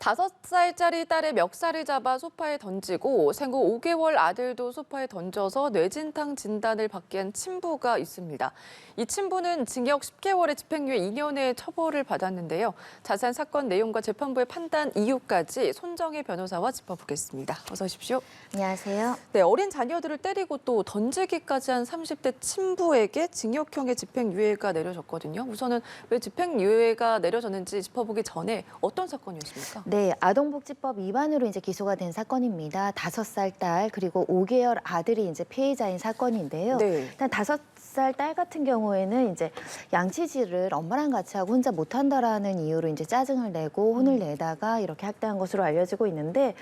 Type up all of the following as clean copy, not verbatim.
5살짜리 딸의 멱살을 잡아 소파에 던지고 생후 5개월 아들도 소파에 던져서 뇌진탕 진단을 받게 한 친부가 있습니다. 이 친부는 징역 10개월에 집행유예 2년의 처벌을 받았는데요. 자세한 사건 내용과 재판부의 판단 이유까지 손정혜 변호사와 짚어보겠습니다. 어서 오십시오. 안녕하세요. 네, 어린 자녀들을 때리고 또 던지기까지 한 30대 친부에게 징역형의 집행유예가 내려졌거든요. 우선은 왜 집행유예가 내려졌는지 짚어보기 전에 어떤 사건이었습니까? 네, 아동복지법 위반으로 이제 기소가 된 사건입니다. 5살 딸 그리고 5개월 아들이 이제 피해자인 사건인데요. 네. 일단 5살 딸 같은 경우에는 이제 양치질을 엄마랑 같이 하고 혼자 못한다라는 이유로 이제 짜증을 내고 혼을 내다가 이렇게 학대한 것으로 알려지고 있는데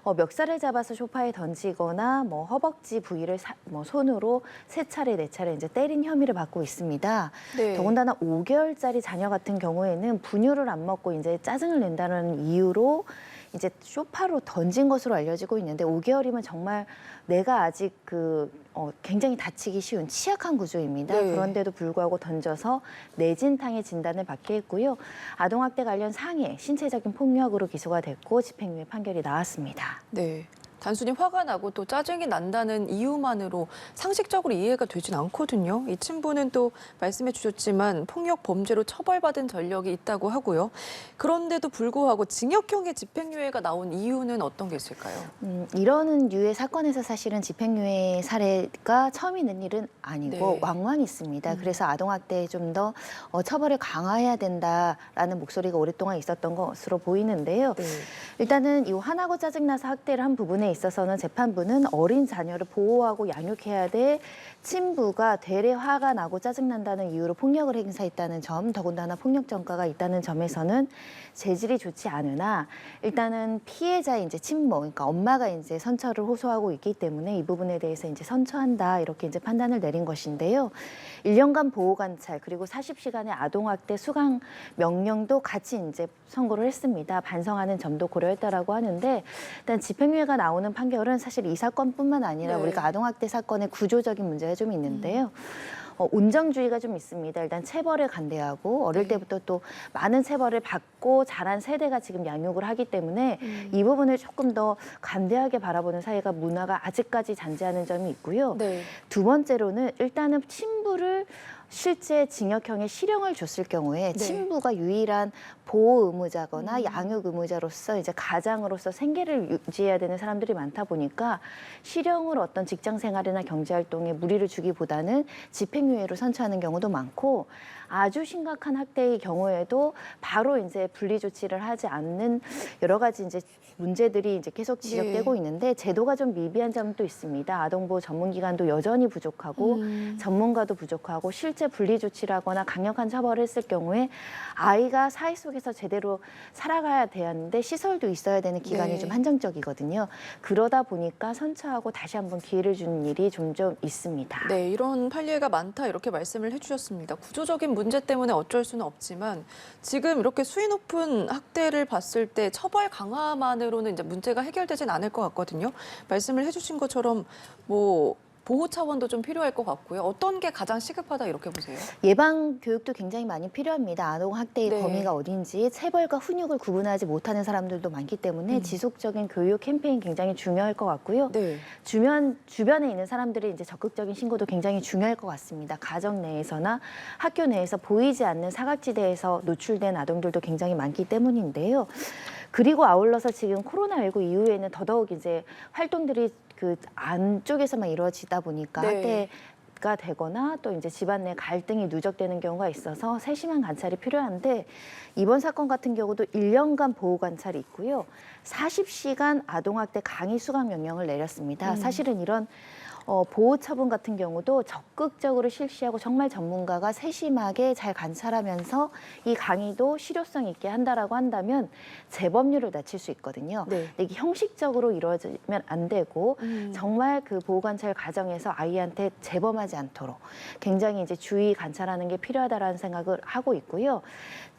멱살을 잡아서 소파에 던지거나 뭐 허벅지 부위를 손으로 3차례, 4차례 이제 때린 혐의를 받고 있습니다. 네. 더군다나 5개월짜리 자녀 같은 경우에는 분유를 안 먹고 이제 짜증을 낸다는 이유로 이제 소파로 던진 것으로 알려지고 있는데 5개월이면 정말 내가 아직 굉장히 다치기 쉬운 취약한 구조입니다. 네. 그런데도 불구하고 던져서 뇌진탕의 진단을 받게 했고요. 아동학대 관련 상해, 신체적인 폭력으로 기소가 됐고 집행유예 판결이 나왔습니다. 네. 단순히 화가 나고 또 짜증이 난다는 이유만으로 상식적으로 이해가 되진 않거든요. 이 친부는 또 말씀해 주셨지만 폭력 범죄로 처벌받은 전력이 있다고 하고요. 그런데도 불구하고 징역형의 집행유예가 나온 이유는 어떤 게 있을까요? 이러는 유해 사건에서 사실은 집행유예 사례가 처음 있는 일은 아니고 네. 왕왕 있습니다. 그래서 아동학대에 좀 더 처벌을 강화해야 된다라는 목소리가 오랫동안 있었던 것으로 보이는데요. 네. 일단은 이 화나고 짜증나서 학대를 한 부분에 있어서는 재판부는 어린 자녀를 보호하고 양육해야 돼 친부가 되레 화가 나고 짜증난다는 이유로 폭력을 행사했다는 점, 더군다나 폭력 전과가 있다는 점에서는 재질이 좋지 않으나 일단은 피해자의 이제 친모, 그러니까 엄마가 이제 선처를 호소하고 있기 때문에 이 부분에 대해서 이제 선처한다 이렇게 이제 판단을 내린 것인데요. 1년간 보호 관찰 그리고 40시간의 아동학대 수강 명령도 같이 이제 선고를 했습니다. 반성하는 점도 고려했다라고 하는데 일단 집행유예가 나오는 판결은 사실 이 사건뿐만 아니라 네. 우리가 아동학대 사건의 구조적인 문제가 좀 있는데요. 온정주의가 좀 있습니다. 일단 체벌에 간대하고 어릴 네. 때부터 또 많은 체벌을 받고 자란 세대가 지금 양육을 하기 때문에 이 부분을 조금 더 간대하게 바라보는 사회가 문화가 아직까지 잔재하는 점이 있고요. 네. 두 번째로는 일단은 친부를 실제 징역형의 실형을 줬을 경우에 네. 친부가 유일한 보호 의무자거나 양육 의무자로서 이제 가장으로서 생계를 유지해야 되는 사람들이 많다 보니까 실형을 어떤 직장 생활이나 경제 활동에 무리를 주기보다는 집행유예로 선처하는 경우도 많고 아주 심각한 학대의 경우에도 바로 이제 분리 조치를 하지 않는 여러 가지 이제 문제들이 이제 계속 지적되고 있는데 제도가 좀 미비한 점도 있습니다. 아동보호 전문기관도 여전히 부족하고 전문가도 부족하고 실제 분리 조치를 하거나 강력한 처벌을 했을 경우에 아이가 사회 속에서 제대로 살아가야 되는데 시설도 있어야 되는 기간이 네. 좀 한정적이거든요. 그러다 보니까 선처하고 다시 한번 기회를 주는 일이 점점 있습니다. 네, 이런 판례가 많다 이렇게 말씀을 해주셨습니다. 구조적인 문제 때문에 어쩔 수는 없지만 지금 이렇게 수위 높은 학대를 봤을 때 처벌 강화만으로는 이제 문제가 해결되진 않을 것 같거든요. 말씀을 해주신 것처럼 뭐 보호 차원도 좀 필요할 것 같고요. 어떤 게 가장 시급하다 이렇게 보세요? 예방 교육도 굉장히 많이 필요합니다. 아동 학대의 네. 범위가 어딘지 체벌과 훈육을 구분하지 못하는 사람들도 많기 때문에 지속적인 교육 캠페인 굉장히 중요할 것 같고요. 네. 주변에 있는 사람들의 이제 적극적인 신고도 굉장히 중요할 것 같습니다. 가정 내에서나 학교 내에서 보이지 않는 사각지대에서 노출된 아동들도 굉장히 많기 때문인데요. 그리고 아울러서 지금 코로나19 이후에는 더더욱 이제 활동들이 그 안쪽에서만 이루어지다 보니까 네. 학대가 되거나 또 이제 집안 내 갈등이 누적되는 경우가 있어서 세심한 관찰이 필요한데 이번 사건 같은 경우도 1년간 보호 관찰이 있고요. 40시간 아동학대 강의 수강 명령을 내렸습니다. 사실은 이런 보호 처분 같은 경우도 적극적으로 실시하고 정말 전문가가 세심하게 잘 관찰하면서 이 강의도 실효성 있게 한다라고 한다면 재범률을 낮출 수 있거든요. 네. 근데 이게 형식적으로 이루어지면 안 되고 정말 그 보호 관찰 과정에서 아이한테 재범하지 않도록 굉장히 이제 주의 관찰하는 게 필요하다라는 생각을 하고 있고요.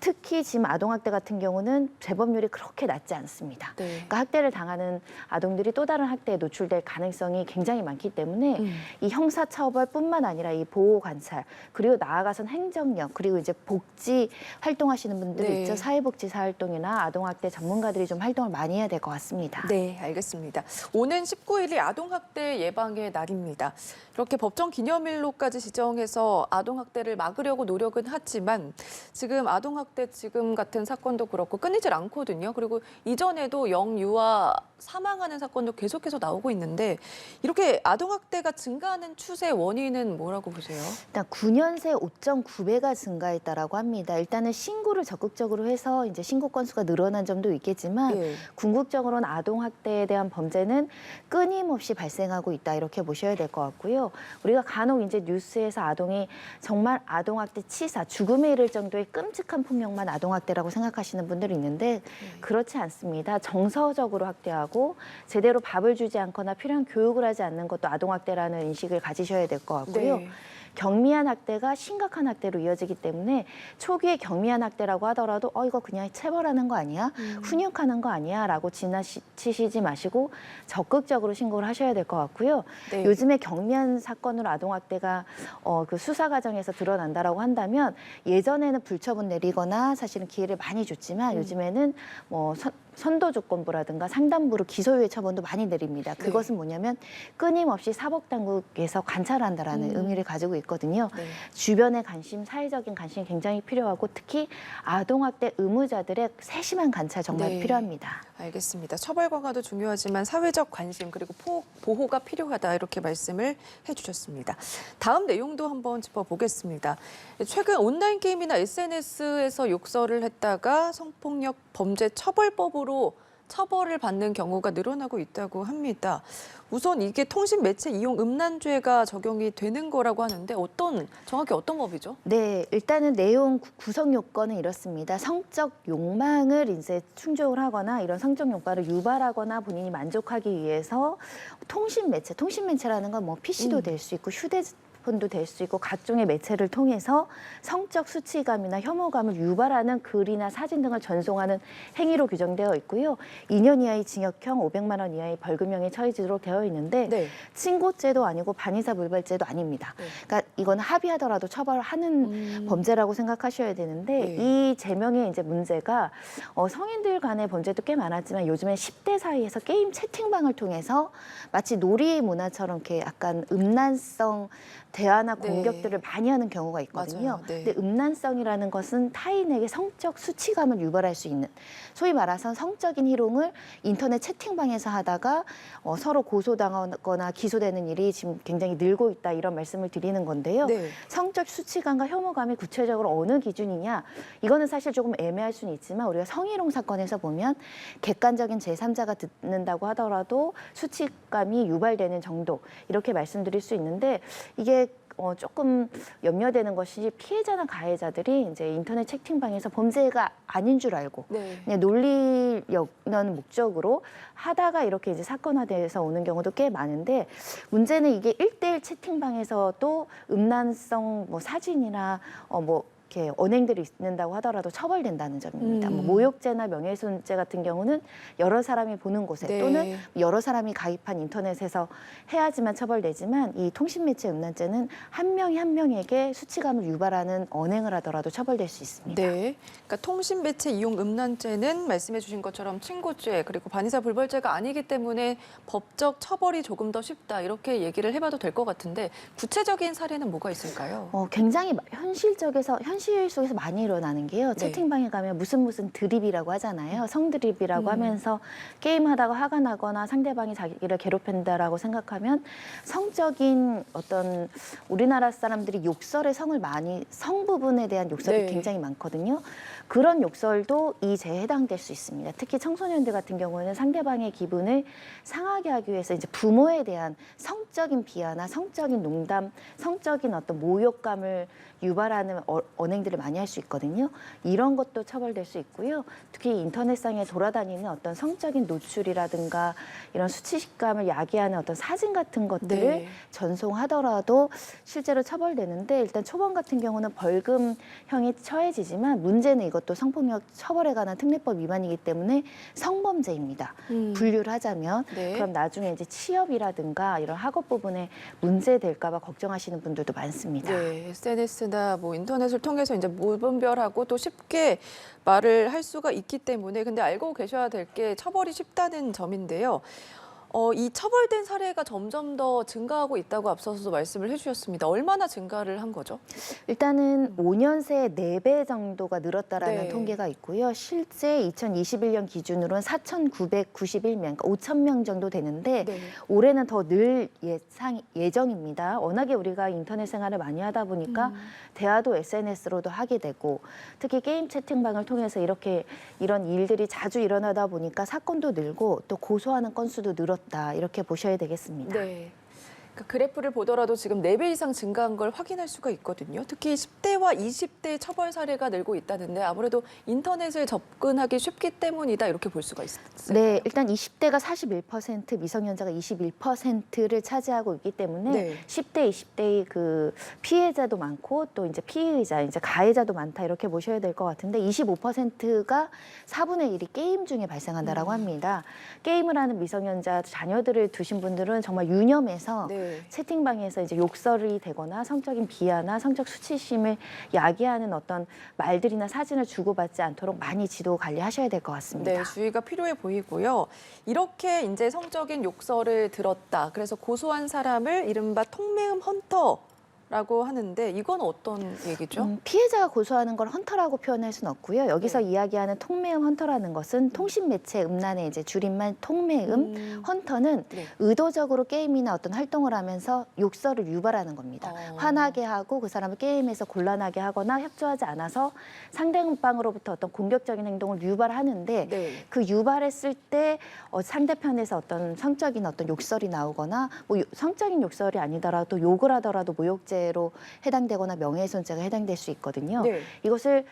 특히 지금 아동학대 같은 경우는 재범률이 그렇게 낮지 않습니다. 네. 그러니까 학대를 당하는 아동들이 또 다른 학대에 노출될 가능성이 굉장히 많기 때문에 이 형사처벌뿐만 아니라 이 보호 관찰 그리고 나아가선 행정력 그리고 이제 복지 활동하시는 분들이 네. 있죠. 사회복지사 활동이나 아동학대 전문가들이 좀 활동을 많이 해야 될 것 같습니다. 네, 알겠습니다. 오는 19일이 아동학대 예방의 날입니다. 이렇게 법정 기념일로까지 지정해서 아동학대를 막으려고 노력은 하지만 지금 아동학대 지금 같은 사건도 그렇고 끊이질 않거든요. 그리고 이전에도 영유아 사망하는 사건도 계속해서 나오고 있는데 이렇게 아동학대가 증가하는 추세의 원인은 뭐라고 보세요? 일단 9년 새 5.9배가 증가했다라고 합니다. 일단은 신고를 적극적으로 해서 이제 신고 건수가 늘어난 점도 있겠지만 예. 궁극적으로는 아동학대에 대한 범죄는 끊임없이 발생하고 있다 이렇게 보셔야 될 것 같고요. 우리가 간혹 이제 뉴스에서 아동이 정말 아동학대 치사, 죽음에 이를 정도의 끔찍한 폭력만 아동학대라고 생각하시는 분들이 있는데 그렇지 않습니다. 정서적으로 학대하고 제대로 밥을 주지 않거나 필요한 교육을 하지 않는 것도 아동학대라는 인식을 가지셔야 될 것 같고요. 네. 경미한 학대가 심각한 학대로 이어지기 때문에 초기에 경미한 학대라고 하더라도 이거 그냥 체벌하는 거 아니야? 훈육하는 거 아니야? 라고 지나치시지 마시고 적극적으로 신고를 하셔야 될 것 같고요. 네. 요즘에 경미한 사건으로 아동학대가 그 수사 과정에서 드러난다라고 한다면 예전에는 불처분 내리거나 사실은 기회를 많이 줬지만 요즘에는 뭐 선도조건부라든가 상담부로 기소유예 처분도 많이 내립니다. 그것은 뭐냐면 끊임없이 사법당국에서 관찰한다라는 의미를 가지고 있거든요. 네. 주변의 관심, 사회적인 관심이 굉장히 필요하고 특히 아동학대 의무자들의 세심한 관찰 정말 네. 필요합니다. 알겠습니다. 처벌 강화도 중요하지만 사회적 관심 그리고 보호가 필요하다 이렇게 말씀을 해주셨습니다. 다음 내용도 한번 짚어보겠습니다. 최근 온라인 게임이나 SNS에서 욕설을 했다가 성폭력 범죄 처벌법으로 처벌을 받는 경우가 늘어나고 있다고 합니다. 우선 이게 통신 매체 이용 음란죄가 적용이 되는 거라고 하는데 정확히 어떤 법이죠? 네, 일단은 내용 구성 요건은 이렇습니다. 성적 욕망을 이제 충족을 하거나 이런 성적 욕망을 유발하거나 본인이 만족하기 위해서 통신 매체라는 건 뭐 PC도 될 수 있고 휴대폰도 될 수 있고 각종의 매체를 통해서 성적 수치감이나 혐오감을 유발하는 글이나 사진 등을 전송하는 행위로 규정되어 있고요. 2년 이하의 징역형 500만 원 이하의 벌금형에 처해지도록 되어 있는데 네. 친고죄도 아니고 반의사 불벌죄도 아닙니다. 네. 그러니까 이건 합의하더라도 처벌하는 범죄라고 생각하셔야 되는데 네. 이 제명의 이제 문제가 성인들 간의 범죄도 꽤 많았지만 요즘에 10대 사이에서 게임 채팅방을 통해서 마치 놀이 문화처럼 이렇게 약간 음란성 대화나 네. 공격들을 많이 하는 경우가 있거든요. 맞아요. 네. 근데 음란성이라는 것은 타인에게 성적 수치감을 유발할 수 있는 소위 말해서 성적인 희롱을 인터넷 채팅방에서 하다가 서로 고소당하거나 기소되는 일이 지금 굉장히 늘고 있다 이런 말씀을 드리는 건데요. 네. 성적 수치감과 혐오감이 구체적으로 어느 기준이냐 이거는 사실 조금 애매할 수는 있지만 우리가 성희롱 사건에서 보면 객관적인 제3자가 듣는다고 하더라도 수치감이 유발되는 정도 이렇게 말씀드릴 수 있는데 이게 조금 염려되는 것이 피해자나 가해자들이 이제 인터넷 채팅방에서 범죄가 아닌 줄 알고 네. 그냥 놀리려는 목적으로 하다가 이렇게 이제 사건화돼서 오는 경우도 꽤 많은데 문제는 이게 1대1 채팅방에서도 음란성 뭐 사진이나 이렇게 언행들이 있는다고 하더라도 처벌된다는 점입니다. 뭐 모욕죄나 명예훼손죄 같은 경우는 여러 사람이 보는 곳에 네. 또는 여러 사람이 가입한 인터넷에서 해야지만 처벌되지만 이 통신매체 음란죄는 한 명이 한 명에게 수치감을 유발하는 언행을 하더라도 처벌될 수 있습니다. 네. 그러니까 통신 매체 이용 음란죄는 말씀해 주신 것처럼 친고죄 그리고 반의사 불벌죄가 아니기 때문에 법적 처벌이 조금 더 쉽다 이렇게 얘기를 해봐도 될 것 같은데 구체적인 사례는 뭐가 있을까요? 굉장히 현실 속에서 많이 일어나는 게요. 네. 채팅방에 가면 무슨 드립이라고 하잖아요. 성드립이라고 하면서 게임하다가 화가 나거나 상대방이 자기를 괴롭힌다라고 생각하면 성적인 어떤 우리나라 사람들이 욕설의 성 부분에 대한 욕설이 네. 굉장히 많거든요. 그런 욕설도 이 죄에 해당될 수 있습니다. 특히 청소년들 같은 경우에는 상대방의 기분을 상하게 하기 위해서 이제 부모에 대한 성적인 비하나 성적인 농담, 성적인 어떤 모욕감을 유발하는 언행들을 많이 할 수 있거든요. 이런 것도 처벌될 수 있고요. 특히 인터넷상에 돌아다니는 어떤 성적인 노출이라든가 이런 수치식감을 야기하는 어떤 사진 같은 것들을 네. 전송하더라도 실제로 처벌되는데 일단 초범 같은 경우는 벌금형이 처해지지만 문제는 이것도 성폭력 처벌에 관한 특례법 위반이기 때문에 성범죄입니다. 분류를 하자면 네. 그럼 나중에 이제 취업이라든가 이런 학업 부분에 문제 될까 봐 걱정하시는 분들도 많습니다. 네, SNS나 뭐 인터넷을 통해서 이제 무분별하고 또 쉽게 말을 할 수가 있기 때문에 근데 알고 계셔야 될 게 처벌이 쉽다는 점인데요. 이 처벌된 사례가 점점 더 증가하고 있다고 앞서서 말씀을 해주셨습니다. 얼마나 증가를 한 거죠? 일단은 5년 새에 4배 정도가 늘었다라는 네. 통계가 있고요. 실제 2021년 기준으로는 4,991명, 그러니까 5,000명 정도 되는데 네. 올해는 더 늘 예정입니다. 워낙에 우리가 인터넷 생활을 많이 하다 보니까 대화도 SNS로도 하게 되고 특히 게임 채팅방을 통해서 이런 일들이 자주 일어나다 보니까 사건도 늘고 또 고소하는 건수도 늘었다. 이렇게 보셔야 되겠습니다. 네. 그 그래프를 보더라도 지금 4배 이상 증가한 걸 확인할 수가 있거든요. 특히 10대와 20대 처벌 사례가 늘고 있다는데 아무래도 인터넷을 접근하기 쉽기 때문이다 이렇게 볼 수가 있을까요? 네, 일단 20대가 41%, 미성년자가 21%를 차지하고 있기 때문에 네. 10대, 20대의 그 피해자도 많고 또 이제 피의자, 이제 가해자도 많다 이렇게 보셔야 될 것 같은데 25%가 4분의 1이 게임 중에 발생한다라고 합니다. 게임을 하는 미성년자 자녀들을 두신 분들은 정말 유념해서 네. 채팅방에서 이제 욕설이 되거나 성적인 비하나 성적 수치심을 야기하는 어떤 말들이나 사진을 주고받지 않도록 많이 지도 관리하셔야 될 것 같습니다. 네, 주의가 필요해 보이고요. 이렇게 이제 성적인 욕설을 들었다. 그래서 고소한 사람을 이른바 통매음 헌터라고 하는데 이건 어떤 얘기죠? 피해자가 고소하는 걸 헌터라고 표현할 수는 없고요. 여기서 이야기하는 통매음 헌터라는 것은 통신 매체 음란의 이제 줄임말 통매음, 헌터는 네. 의도적으로 게임이나 어떤 활동을 하면서 욕설을 유발하는 겁니다. 화나게 하고 그 사람을 게임에서 곤란하게 하거나 협조하지 않아서 상대방으로부터 어떤 공격적인 행동을 유발하는데 네. 그 유발했을 때 상대편에서 어떤 성적인 어떤 욕설이 나오거나 뭐 성적인 욕설이 아니더라도 욕을 하더라도 모욕죄로 해당되거나 명예훼손죄가 해당될 수 있거든요. 네. 이것을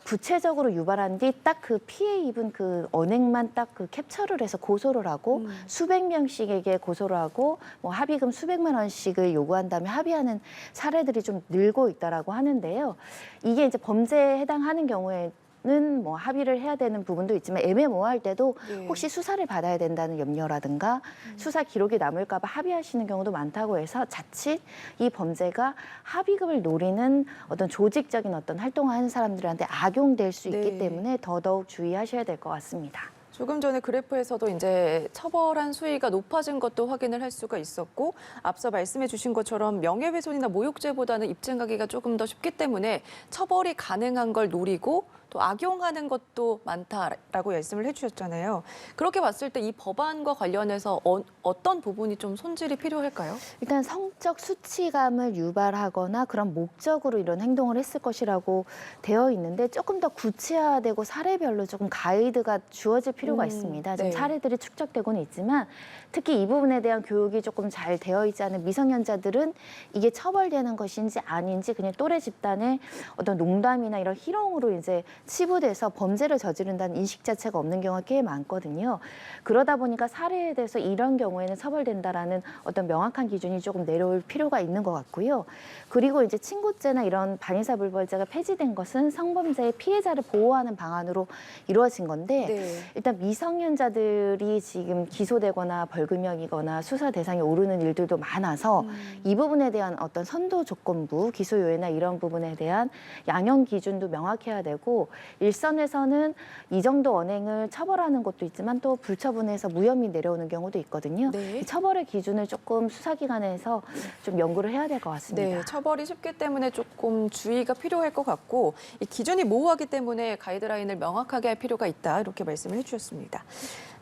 구체적으로 유발한 뒤 딱 그 피해 입은 그 언행만 딱 그 캡처를 해서 고소를 하고 수백 명씩에게 고소를 하고 뭐 합의금 수백만 원씩을 요구한 다음에 합의하는 사례들이 좀 늘고 있다라고 하는데요. 이게 이제 범죄에 해당하는 경우에 는 뭐 합의를 해야 되는 부분도 있지만 애매모호할 때도 네. 혹시 수사를 받아야 된다는 염려라든가 수사 기록이 남을까 봐 합의하시는 경우도 많다고 해서 자칫 이 범죄가 합의금을 노리는 어떤 조직적인 어떤 활동을 하는 사람들한테 악용될 수 있기 네. 때문에 더더욱 주의하셔야 될 것 같습니다. 조금 전에 그래프에서도 이제 처벌한 수위가 높아진 것도 확인을 할 수가 있었고 앞서 말씀해 주신 것처럼 명예훼손이나 모욕죄보다는 입증하기가 조금 더 쉽기 때문에 처벌이 가능한 걸 노리고 또 악용하는 것도 많다라고 말씀을 해주셨잖아요. 그렇게 봤을 때 이 법안과 관련해서 어떤 부분이 좀 손질이 필요할까요? 일단 성적 수치감을 유발하거나 그런 목적으로 이런 행동을 했을 것이라고 되어 있는데 조금 더 구체화되고 사례별로 조금 가이드가 주어질 필요가 있습니다. 지금 네. 사례들이 축적되고는 있지만 특히 이 부분에 대한 교육이 조금 잘 되어 있지 않은 미성년자들은 이게 처벌되는 것인지 아닌지 그냥 또래 집단의 어떤 농담이나 이런 희롱으로 이제 치부돼서 범죄를 저지른다는 인식 자체가 없는 경우가 꽤 많거든요. 그러다 보니까 사례에 대해서 이런 경우에는 처벌된다라는 어떤 명확한 기준이 조금 내려올 필요가 있는 것 같고요. 그리고 이제 친고죄나 이런 반의사불벌죄가 폐지된 것은 성범죄의 피해자를 보호하는 방안으로 이루어진 건데 네. 일단 미성년자들이 지금 기소되거나 벌금형이거나 수사 대상에 오르는 일들도 많아서 이 부분에 대한 어떤 선도 조건부, 기소요예나 이런 부분에 대한 양형 기준도 명확해야 되고 일선에서는 이 정도 언행을 처벌하는 것도 있지만 또 불처분해서 무혐의 내려오는 경우도 있거든요. 네. 이 처벌의 기준을 조금 수사기관에서 좀 연구를 해야 될 것 같습니다. 네, 처벌이 쉽기 때문에 조금 주의가 필요할 것 같고 이 기준이 모호하기 때문에 가이드라인을 명확하게 할 필요가 있다 이렇게 말씀을 해주셨습니다.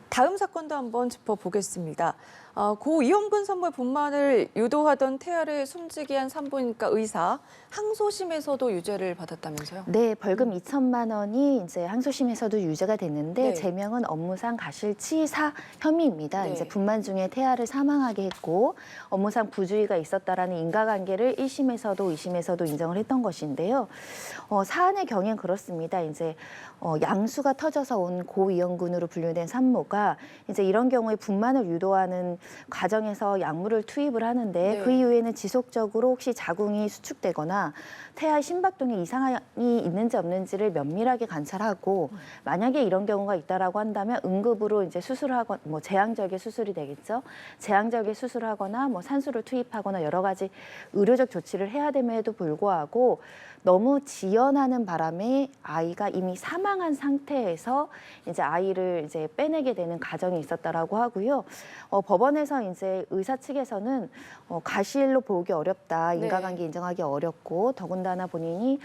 다음 사건도 한번 짚어보겠습니다. 고 이용근 산모의 분만을 유도하던 태아를 숨지게 한 산부인과 의사 항소심에서도 유죄를 받았다면서요? 네, 벌금 2천만 원이 이제 항소심에서도 유죄가 됐는데 네. 제명은 업무상 과실치사 혐의입니다. 네. 이제 분만 중에 태아를 사망하게 했고 업무상 부주의가 있었다라는 인과관계를 1심에서도 2심에서도 인정을 했던 것인데요. 사안의 경위는 그렇습니다. 이제 양수가 터져서 온 고위험군으로 분류된 산모가 이제 이런 경우에 분만을 유도하는 과정에서 약물을 투입을 하는데 네. 그 이후에는 지속적으로 혹시 자궁이 수축되거나 태아의 심박동에 이상이 있는지 없는지를 면밀하게 관찰하고 만약에 이런 경우가 있다라고 한다면 응급으로 이제 수술하거나 뭐 제왕절개 수술이 되겠죠. 제왕절개 수술하거나 뭐 산수를 투입하거나 여러 가지 의료적 조치를 해야 됨에도 불구하고 너무 지연하는 바람에 아이가 이미 사망한 상태에서 이제 아이를 이제 빼내게 되는 가정이 있었다라고 하고요. 법원에서 이제 의사 측에서는 과실로 보기 어렵다, 인과관계 인정하기 어렵고 더군다나 본인이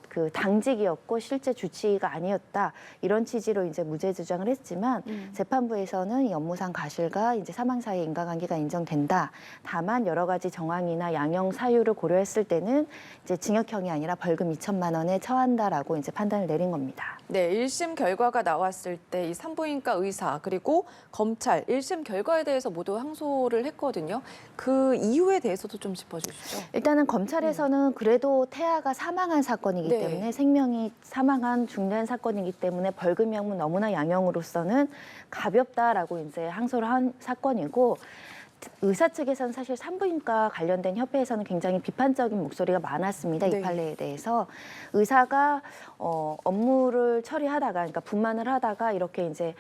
그 당직이었고 실제 주치의가 아니었다 이런 취지로 이제 무죄 주장을 했지만 재판부에서는 이 업무상 과실과 이제 사망 사이의 인과관계가 인정된다. 다만 여러 가지 정황이나 양형 사유를 고려했을 때는 이제 징역형이 아니라 벌금 2천만 원에 처한다라고 이제 판단을 내린 겁니다. 네, 1심 결과가 나왔을 때 이 산부인과 의사 그리고 검찰 1심 결과에 대해서 모두 항소를 했거든요. 그 이유에 대해서도 좀 짚어주시죠. 일단은 검찰에서는 그래도 태아가 사망한 사건이기 네. 때문에 생명이 사망한 중대한 사건이기 때문에 벌금형은 너무나 양형으로서는 가볍다라고 이제 항소를 한 사건이고 의사 측에서는 사실 산부인과 관련된 협회에서는 굉장히 비판적인 목소리가 많았습니다. 네. 이 판례에 대해서 의사가 업무를 처리하다가 그러니까 분만을 하다가 이렇게 이제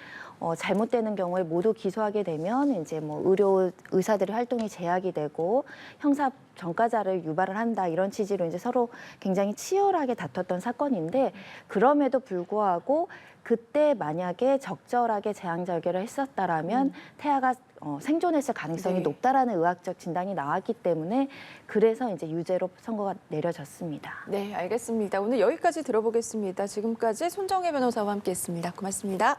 잘못되는 경우에 모두 기소하게 되면 이제 뭐 의료 의사들의 활동이 제약이 되고 형사 전과자를 유발을 한다 이런 취지로 이제 서로 굉장히 치열하게 다퉜던 사건인데 그럼에도 불구하고 그때 만약에 적절하게 제왕절개를 했었다라면 태아가 생존했을 가능성이 네. 높다라는 의학적 진단이 나왔기 때문에 그래서 이제 유죄로 선고가 내려졌습니다. 네, 알겠습니다. 오늘 여기까지 들어보겠습니다. 지금까지 손정혜 변호사와 함께했습니다. 고맙습니다.